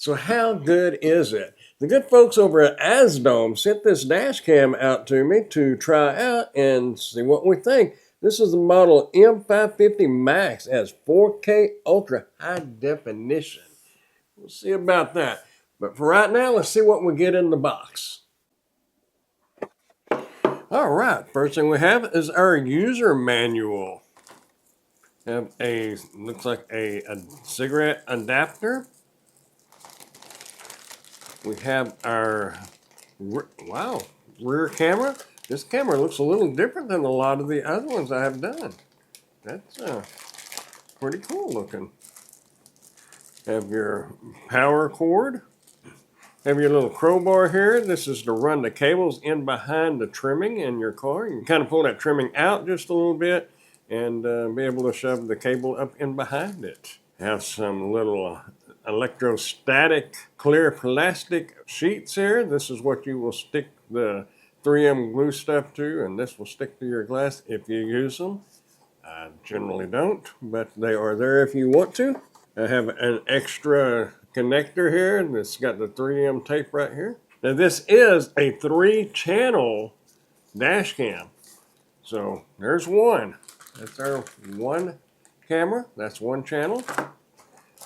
So how good is it? The good folks over at AZDOME sent this dash cam out to me to try out and see what we think. This is the model M550 Max. It has 4K Ultra High Definition. We'll see about that. But for right now, let's see what we get in the box. All right, first thing we have is our user manual. We have looks like a cigarette adapter. We have our, wow, rear camera. This camera looks a little different than a lot of the other ones I have done. That's pretty cool looking. Have your power cord. Have your little crowbar here. This is to run the cables in behind the trimming in your car. You can kind of pull that trimming out just a little bit and be able to shove the cable up in behind it. Have some little electrostatic clear plastic sheets here. This is what you will stick the 3M glue stuff to, and this will stick to your glass if you use them. I generally don't, but they are there if you want to. I have an extra connector here, and it's got the 3M tape right here. Now this is a 3-channel dash cam. So there's one. That's our one camera. That's one channel.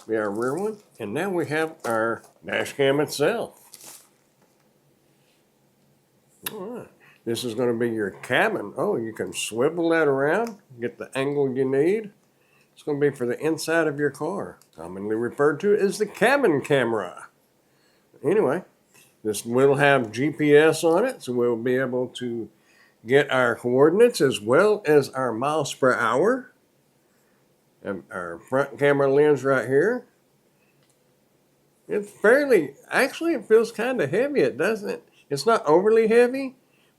Be our rear one. And now we have our dash cam itself. All right. This is going to be your cabin. Oh, you can swivel that around, get the angle you need. It's going to be for the inside of your car. Commonly referred to as the cabin camera. Anyway, this will have GPS on it, so we'll be able to get our coordinates as well as our miles per hour. And our front camera lens right here. It's actually it feels kind of heavy, it doesn't. It's not overly heavy,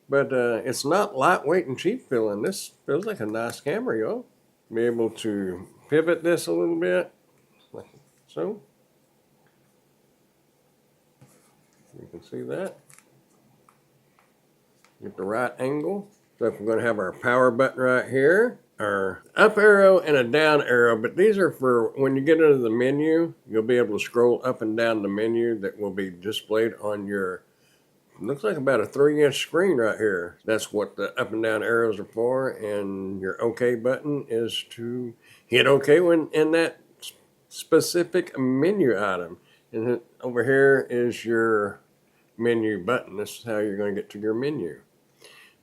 but it's not lightweight and cheap feeling. This feels like a nice camera, y'all. Be able to pivot this a little bit, like so. You can see that. Get the right angle. So if we're going to have our power button right here, our up arrow and a down arrow, but these are for when you get into the menu, you'll be able to scroll up and down the menu that will be displayed on your, looks like about a 3-inch screen right here. That's what the up and down arrows are for, and your OK button is to hit OK when in that specific menu item. And over here is your menu button. This is how you're going to get to your menu.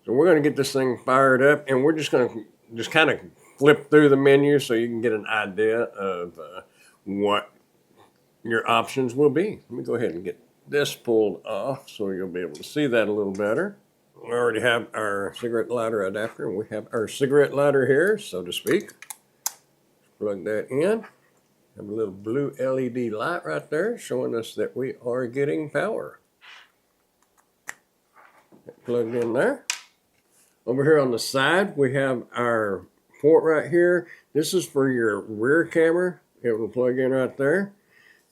So we're going to get this thing fired up, and we're just going to just kind of flip through the menu so you can get an idea of what your options will be. Let me go ahead and get this pulled off so you'll be able to see that a little better. We already have our cigarette lighter adapter, and we have our cigarette lighter here, so to speak. Plug that in. Have a little blue LED light right there showing us that we are getting power. Plugged in there. Over here on the side, we have our port right here. This is for your rear camera. It will plug in right there.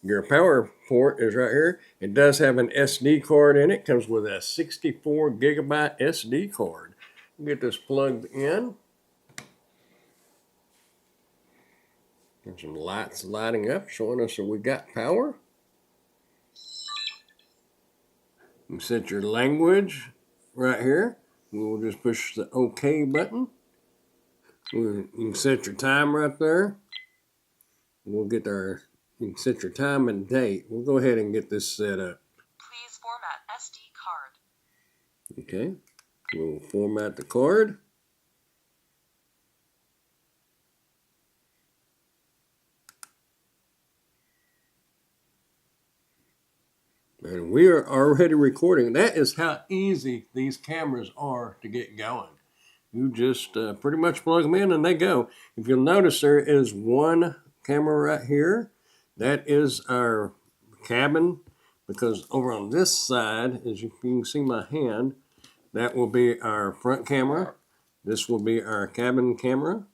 Your power port is right here. It does have an SD card in it. It comes with a 64 gigabyte SD card. Get this plugged in. There's some lights lighting up showing us that we got power. You set your language right here. We'll just push the OK button. You can set your time right there. We'll get you can set your time and date. We'll go ahead and get this set up. Please format SD card. Okay, we'll format the card. And we are already recording. That is how easy these cameras are to get going. You just pretty much plug them in and they go. If you'll notice, there is one camera right here. That is our cabin, because over on this side, as you can see my hand, that will be our front camera. This will be our cabin camera.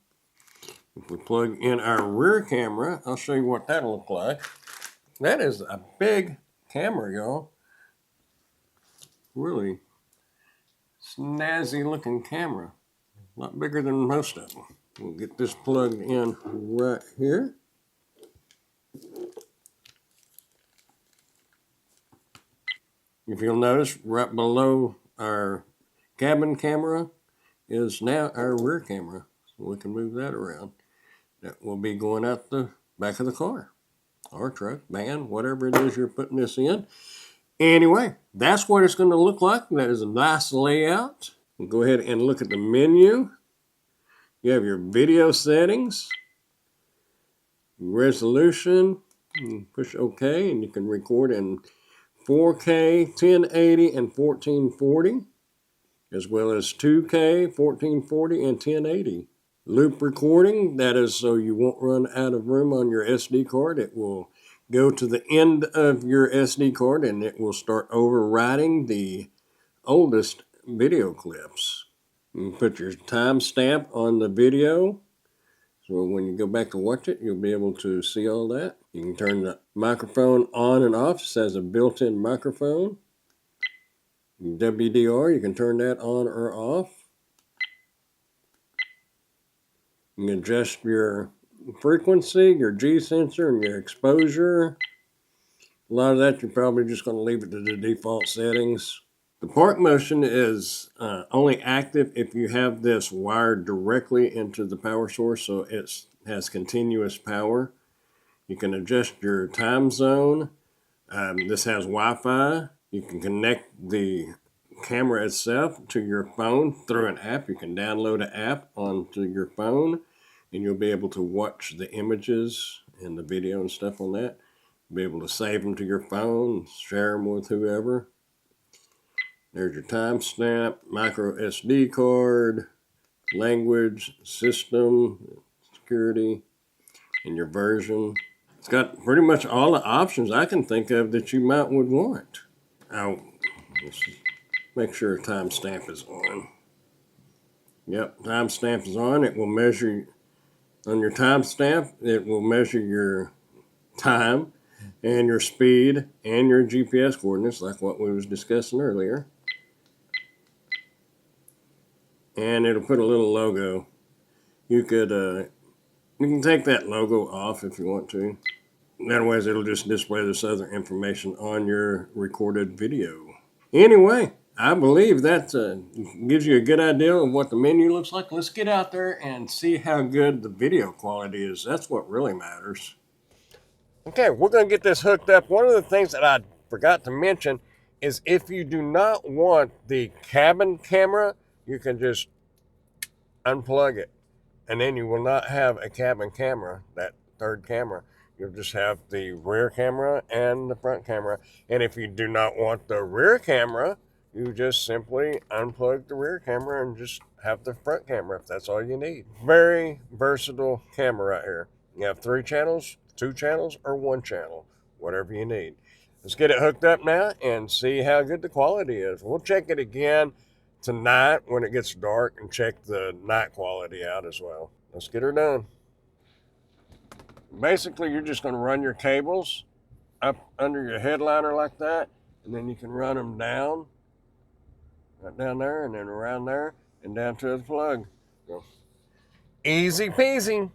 If we plug in our rear camera, I'll show you what that'll look like. That is a big camera, y'all. Really snazzy looking camera. A lot bigger than most of them. We'll get this plugged in right here. If you'll notice, right below our cabin camera is now our rear camera. So we can move that around. That will be going out the back of the car or truck, van, whatever it is you're putting this in. Anyway, that's what it's going to look like. That is a nice layout. We'll go ahead and look at the menu. You have your video settings, resolution, you push OK, and you can record in 4K, 1080, and 1440, as well as 2K, 1440, and 1080. Loop recording, that is so you won't run out of room on your SD card. It will go to the end of your SD card and it will start overwriting the oldest video clips. You put your timestamp on the video, so when you go back to watch it, you'll be able to see all that. You can turn the microphone on and off. It has a built-in microphone. WDR, you can turn that on or off. You can adjust your frequency, your G sensor, and your exposure. A lot of that you're probably just going to leave it to the default settings. The park motion is only active if you have this wired directly into the power source, so it has continuous power. You can adjust your time zone. This has Wi-Fi. You can connect the camera itself to your phone through an app. You can download an app onto your phone and you'll be able to watch the images and the video and stuff on that. You'll be able to save them to your phone, share them with whoever. There's your timestamp, micro SD card, language, system, security, and your version. It's got pretty much all the options I can think of that you might would want. Let's make sure timestamp is on. Yep, timestamp is on. It will measure, on your timestamp, it will measure your time and your speed and your GPS coordinates, like what we was discussing earlier. And it'll put a little logo. You can take that logo off if you want to. Otherwise, it'll just display this other information on your recorded video. Anyway, I believe that gives you a good idea of what the menu looks like. Let's get out there and see how good the video quality is. That's what really matters. Okay, we're going to get this hooked up. One of the things that I forgot to mention is if you do not want the cabin camera, you can just unplug it. And then you will not have a cabin camera, that third camera. You'll just have the rear camera and the front camera. And if you do not want the rear camera, you just simply unplug the rear camera and just have the front camera if that's all you need. Very versatile camera right here. You have 3 channels, 2 channels, or 1 channel, whatever you need. Let's get it hooked up now and see how good the quality is. We'll check it again tonight when it gets dark and check the night quality out as well. Let's get her done. Basically, you're just going to run your cables up under your headliner like that, and then you can run them down, right down there, and then around there, and down to the plug. So, easy peasy.